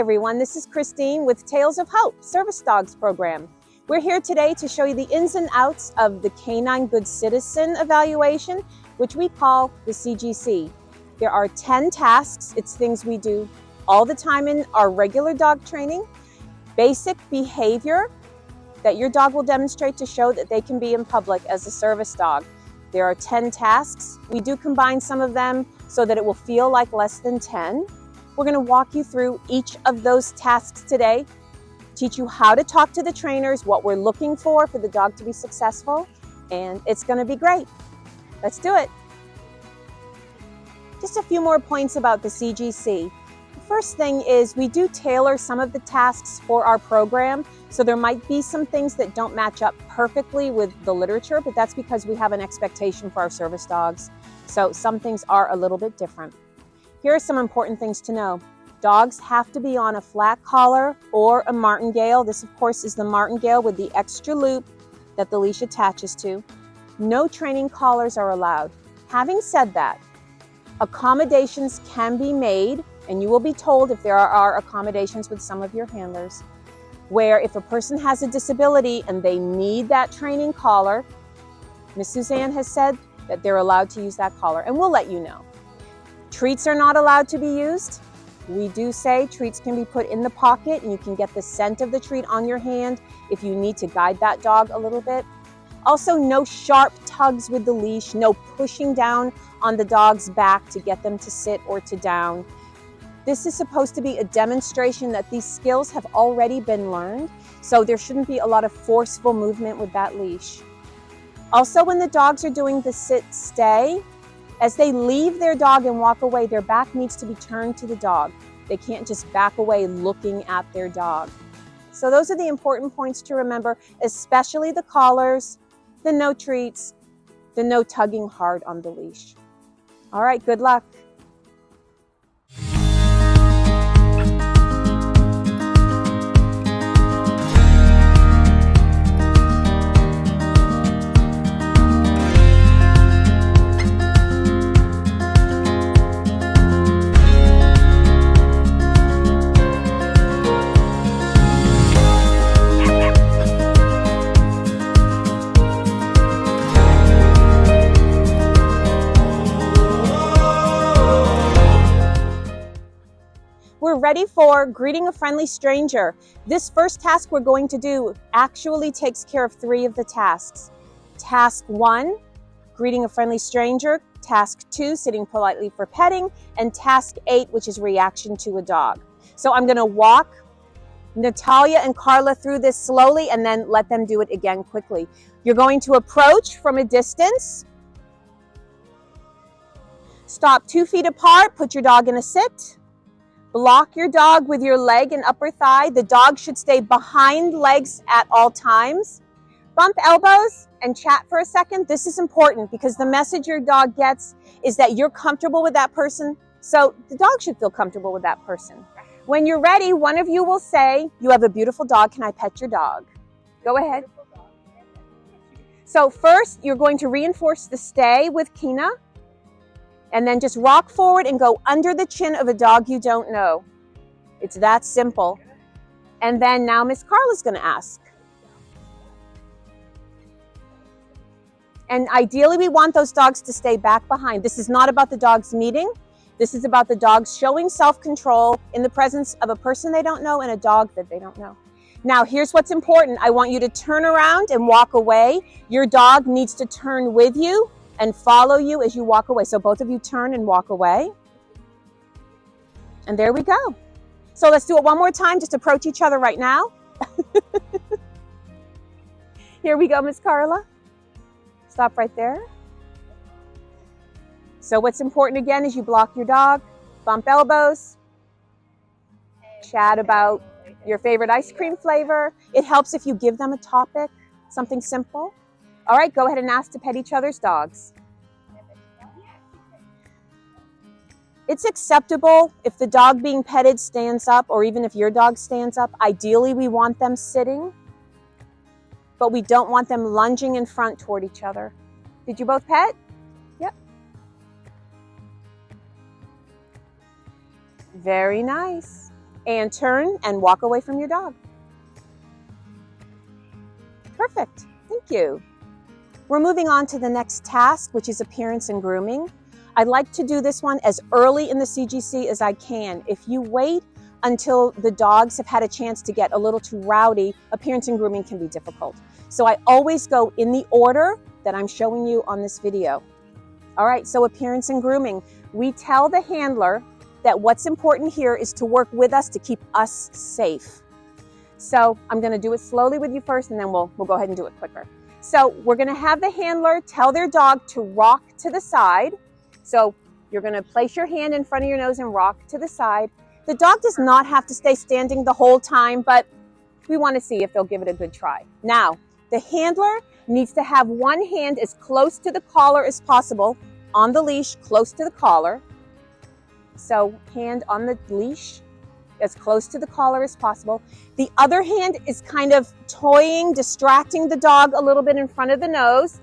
everyone, this is Christine with Tales of Hope Service Dogs program. We're here today to show you the ins and outs of the Canine Good Citizen Evaluation, which we call the CGC. There are 10 tasks. It's things we do all the time in our regular dog training. Basic behavior that your dog will demonstrate to show that they can be in public as a service dog. There are 10 tasks. We do combine some of them so that it will feel like less than 10. We're going to walk you through each of those tasks today, teach you how to talk to the trainers, what we're looking for the dog to be successful, and it's going to be great. Let's do it. Just a few more points about the CGC. The first thing is we do tailor some of the tasks for our program, so there might be some things that don't match up perfectly with the literature, but that's because we have an expectation for our service dogs. So some things are a little bit different. Here are some important things to know. Dogs have to be on a flat collar or a martingale. This, of course, is the martingale with the extra loop that the leash attaches to. No training collars are allowed. Having said that, accommodations can be made, and you will be told if there are accommodations with some of your handlers, where if a person has a disability and they need that training collar, Miss Suzanne has said that they're allowed to use that collar, and we'll let you know. Treats are not allowed to be used. We do say treats can be put in the pocket and you can get the scent of the treat on your hand if you need to guide that dog a little bit. Also, no sharp tugs with the leash, no pushing down on the dog's back to get them to sit or to down. This is supposed to be a demonstration that these skills have already been learned, so there shouldn't be a lot of forceful movement with that leash. Also, when the dogs are doing the sit-stay, as they leave their dog and walk away, their back needs to be turned to the dog. They can't just back away looking at their dog. So those are the important points to remember, especially the collars, the no treats, the no tugging hard on the leash. All right, good luck. We're ready for greeting a friendly stranger. This first task we're going to do actually takes care of 3 of the tasks. Task 1, greeting a friendly stranger. Task 2, sitting politely for petting. And task 8, which is reaction to a dog. So I'm going to walk Natalia and Carla through this slowly and then let them do it again quickly. You're going to approach from a distance. Stop 2 feet apart, put your dog in a sit. Block your dog with your leg and upper thigh. The dog should stay behind legs at all times. Bump elbows and chat for a second. This is important because the message your dog gets is that you're comfortable with that person. So the dog should feel comfortable with that person. When you're ready, one of you will say, "You have a beautiful dog. Can I pet your dog?" Go ahead. So first, you're going to reinforce the stay with Kina. And then just rock forward and go under the chin of a dog you don't know. It's that simple. And then now Miss Carla's going to ask. And ideally we want those dogs to stay back behind. This is not about the dogs meeting. This is about the dogs showing self-control in the presence of a person they don't know and a dog that they don't know. Now here's what's important. I want you to turn around and walk away. Your dog needs to turn with you and follow you as you walk away. So both of you turn and walk away. And there we go. So let's do it one more time. Just approach each other right now. Here we go, Miss Carla. Stop right there. So what's important again is you block your dog, bump elbows, chat about your favorite ice cream flavor. It helps if you give them a topic, something simple. All right, go ahead and ask to pet each other's dogs. It's acceptable if the dog being petted stands up, or even if your dog stands up. Ideally, we want them sitting, but we don't want them lunging in front toward each other. Did you both pet? Yep. Very nice. And turn and walk away from your dog. Perfect. Thank you. We're moving on to the next task, which is appearance and grooming. I'd like to do this one as early in the CGC as I can. If you wait until the dogs have had a chance to get a little too rowdy, appearance and grooming can be difficult. So I always go in the order that I'm showing you on this video. All right, so appearance and grooming. We tell the handler that what's important here is to work with us to keep us safe. So I'm going to do it slowly with you first, and then we'll go ahead and do it quicker. So we're going to have the handler tell their dog to rock to the side. So you're going to place your hand in front of your nose and rock to the side. The dog does not have to stay standing the whole time, but we want to see if they'll give it a good try. Now, the handler needs to have one hand as close to the collar as possible on the leash, close to the collar. So hand on the leash as close to the collar as possible. The other hand is kind of toying, distracting the dog a little bit in front of the nose.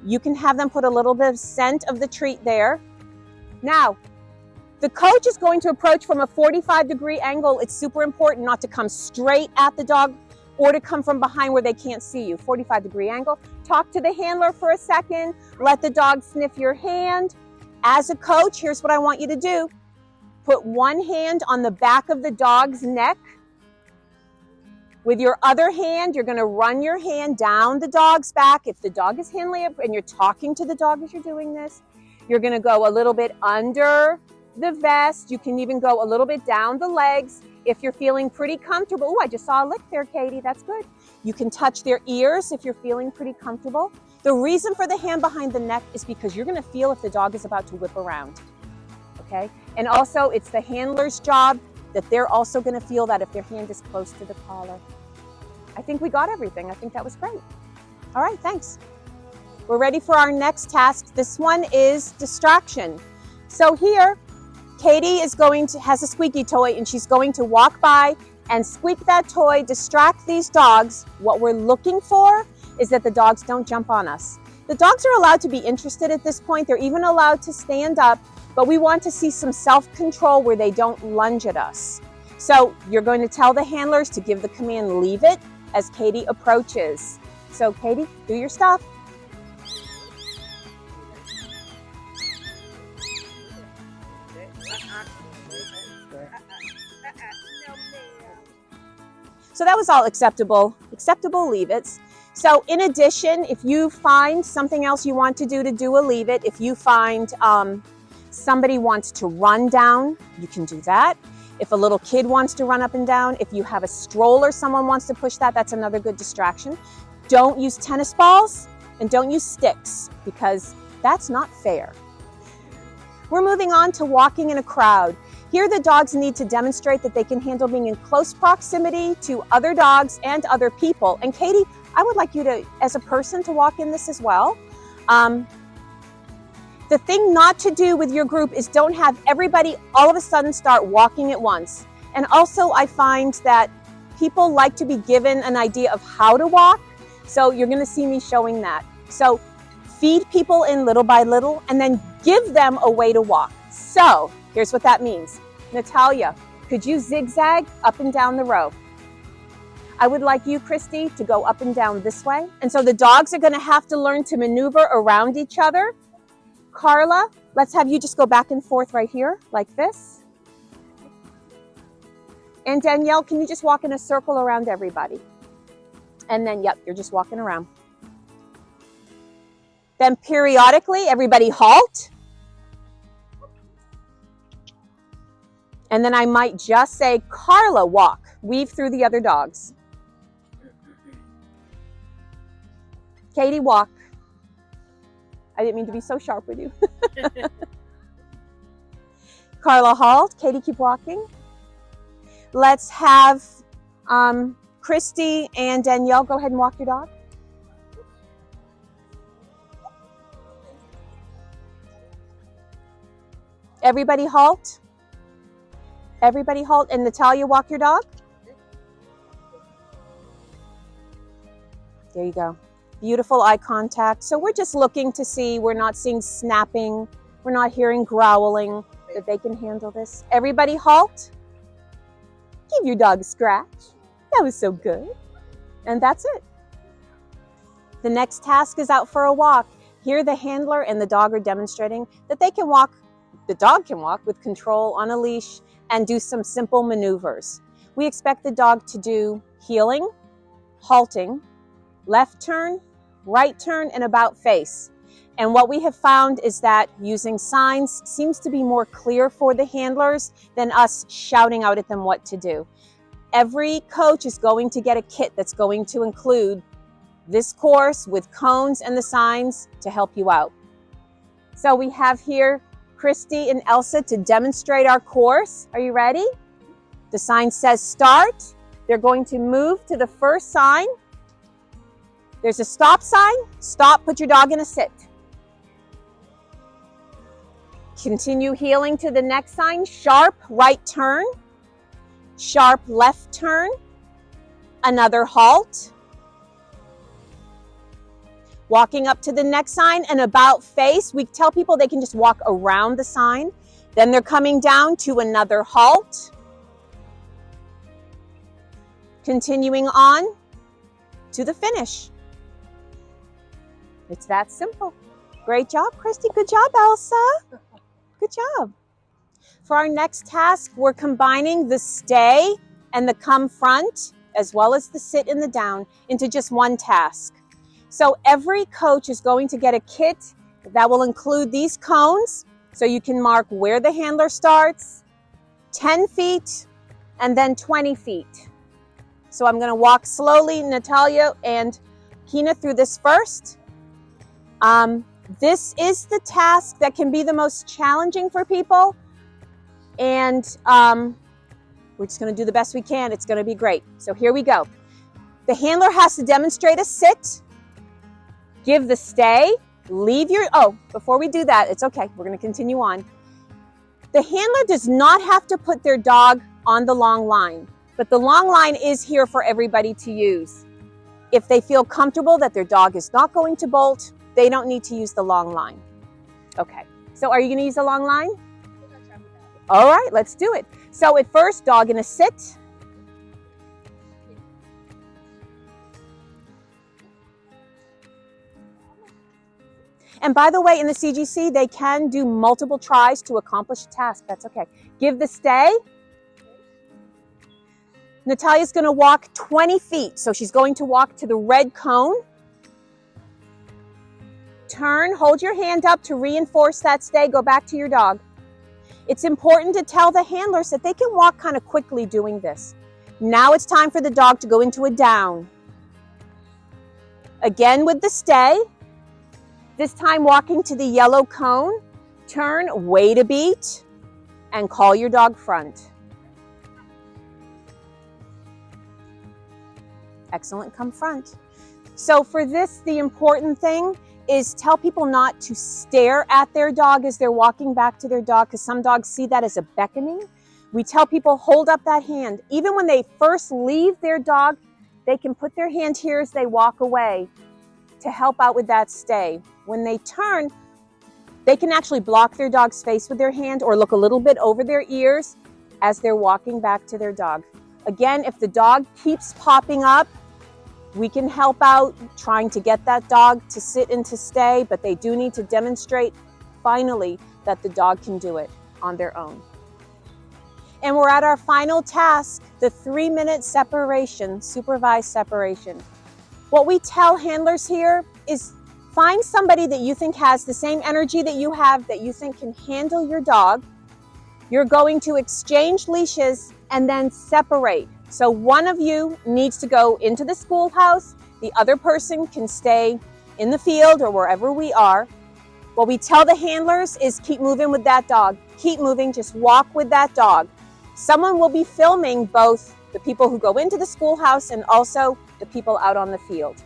You can have them put a little bit of scent of the treat there. Now, the coach is going to approach from a 45-degree angle. It's super important not to come straight at the dog or to come from behind where they can't see you. 45-degree angle. Talk to the handler for a second. Let the dog sniff your hand. As a coach, here's what I want you to do. Put one hand on the back of the dog's neck. With your other hand, you're going to run your hand down the dog's back. If the dog is handling it and you're talking to the dog as you're doing this, you're going to go a little bit under the vest. You can even go a little bit down the legs. If you're feeling pretty comfortable, oh, I just saw a lick there, Katie, that's good. You can touch their ears if you're feeling pretty comfortable. The reason for the hand behind the neck is because you're going to feel if the dog is about to whip around, okay? And also, it's the handler's job that they're also going to feel that if their hand is close to the collar. I think we got everything. I think that was great. All right, thanks. We're ready for our next task. This one is distraction. So here, Katie has a squeaky toy, and she's going to walk by and squeak that toy, distract these dogs. What we're looking for is that the dogs don't jump on us. The dogs are allowed to be interested at this point. They're even allowed to stand up, but we want to see some self-control where they don't lunge at us. So you're going to tell the handlers to give the command, leave it, as Katie approaches. So Katie, do your stuff. So that was all acceptable, leave it. So in addition, if you find something else you want to do a leave it. If you find somebody wants to run down, you can do that. If a little kid wants to run up and down, if you have a stroller, someone wants to push that, that's another good distraction. Don't use tennis balls and don't use sticks because that's not fair. We're moving on to walking in a crowd. Here the dogs need to demonstrate that they can handle being in close proximity to other dogs and other people. And Katie, I would like you to, as a person, to walk in this as well. The thing not to do with your group is don't have everybody all of a sudden start walking at once. And also I find that people like to be given an idea of how to walk. So you're going to see me showing that. So feed people in little by little and then give them a way to walk. So here's what that means. Natalia, could you zigzag up and down the row? I would like you, Christy, to go up and down this way. And so the dogs are going to have to learn to maneuver around each other. Carla, let's have you just go back and forth right here, like this. And Danielle, can you just walk in a circle around everybody? And then, yep, you're just walking around. Then periodically, everybody halt. And then I might just say, Carla, walk. Weave through the other dogs. Katie, walk. I didn't mean to be so sharp with you. Carla, halt. Katie, keep walking. Let's have Christy and Danielle go ahead and walk your dog. Everybody halt. Everybody halt. And Natalia, walk your dog. There you go. Beautiful eye contact. So we're just looking to see, we're not seeing snapping, we're not hearing growling, that they can handle this. Everybody halt. Give your dog a scratch. That was so good. And that's it. The next task is out for a walk. Here the handler and the dog are demonstrating that they can walk, the dog can walk with control on a leash and do some simple maneuvers. We expect the dog to do heeling, halting, left turn, right turn, and about face. And what we have found is that using signs seems to be more clear for the handlers than us shouting out at them what to do. Every coach is going to get a kit that's going to include this course with cones and the signs to help you out. So we have here Christy and Elsa to demonstrate our course. Are you ready? The sign says start. They're going to move to the first sign. There's a stop sign. Stop, put your dog in a sit. Continue heeling to the next sign. Sharp right turn. Sharp left turn. Another halt. Walking up to the next sign and about face. We tell people they can just walk around the sign. Then they're coming down to another halt. Continuing on to the finish. It's that simple. Great job, Christy. Good job, Elsa. Good job. For our next task, we're combining the stay and the come front, as well as the sit and the down, into just one task. So every coach is going to get a kit that will include these cones, so you can mark where the handler starts, 10 feet, and then 20 feet. So I'm going to walk slowly, Natalia and Kina, through this first. This is the task that can be the most challenging for people. And we're just going to do the best we can. It's going to be great. So here we go. The handler has to demonstrate a sit, give the stay, leave your, before we do that, it's okay. We're going to continue on. The handler does not have to put their dog on the long line, but the long line is here for everybody to use. If they feel comfortable that their dog is not going to bolt, they don't need to use the long line. Okay, so are you going to use the long line? All right, let's do it. So at first, dog in a sit. And by the way, in the CGC, they can do multiple tries to accomplish a task. That's okay. Give the stay. Natalia's going to walk 20 feet. So she's going to walk to the red cone. Turn, hold your hand up to reinforce that stay. Go back to your dog. It's important to tell the handlers that they can walk kind of quickly doing this. Now it's time for the dog to go into a down. Again with the stay. This time walking to the yellow cone. Turn, wait a beat, and call your dog front. Excellent, come front. So for this, the important thing is tell people not to stare at their dog as they're walking back to their dog, because some dogs see that as a beckoning. We tell people hold up that hand. Even when they first leave their dog, they can put their hand here as they walk away to help out with that stay. When they turn, they can actually block their dog's face with their hand or look a little bit over their ears as they're walking back to their dog. Again, if the dog keeps popping up, we can help out trying to get that dog to sit and to stay, but they do need to demonstrate finally that the dog can do it on their own. And we're at our final task, the 3-minute separation, supervised separation. What we tell handlers here is find somebody that you think has the same energy that you have, that you think can handle your dog. You're going to exchange leashes and then separate. So one of you needs to go into the schoolhouse. The other person can stay in the field or wherever we are. What we tell the handlers is keep moving with that dog. Keep moving, just walk with that dog. Someone will be filming both the people who go into the schoolhouse and also the people out on the field.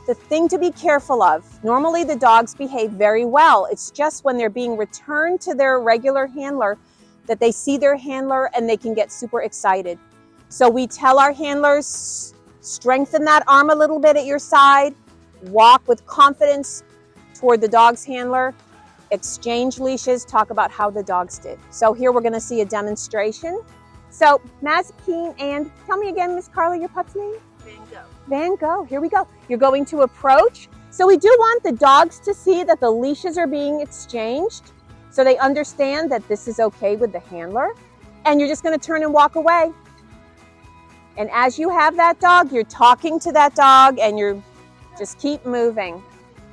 The thing to be careful of, normally the dogs behave very well. It's just when they're being returned to their regular handler that they see their handler and they can get super excited. So we tell our handlers, strengthen that arm a little bit at your side, walk with confidence toward the dog's handler, exchange leashes, talk about how the dogs did. So here we're going to see a demonstration. So Mazikeen, and tell me again, Miss Carla, your pup's name? Van Gogh. Van Gogh, here we go. You're going to approach. So we do want the dogs to see that the leashes are being exchanged so they understand that this is okay with the handler. And you're just going to turn and walk away. And as you have that dog, you're talking to that dog and you're just keep moving.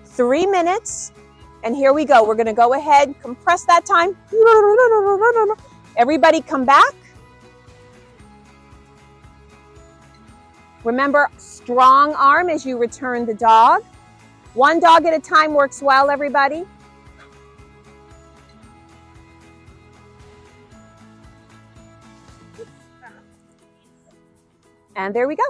3 minutes. And here we go. We're going to go ahead, compress that time. Everybody come back. Remember, strong arm as you return the dog. 1 dog at a time works well, everybody. And there we go.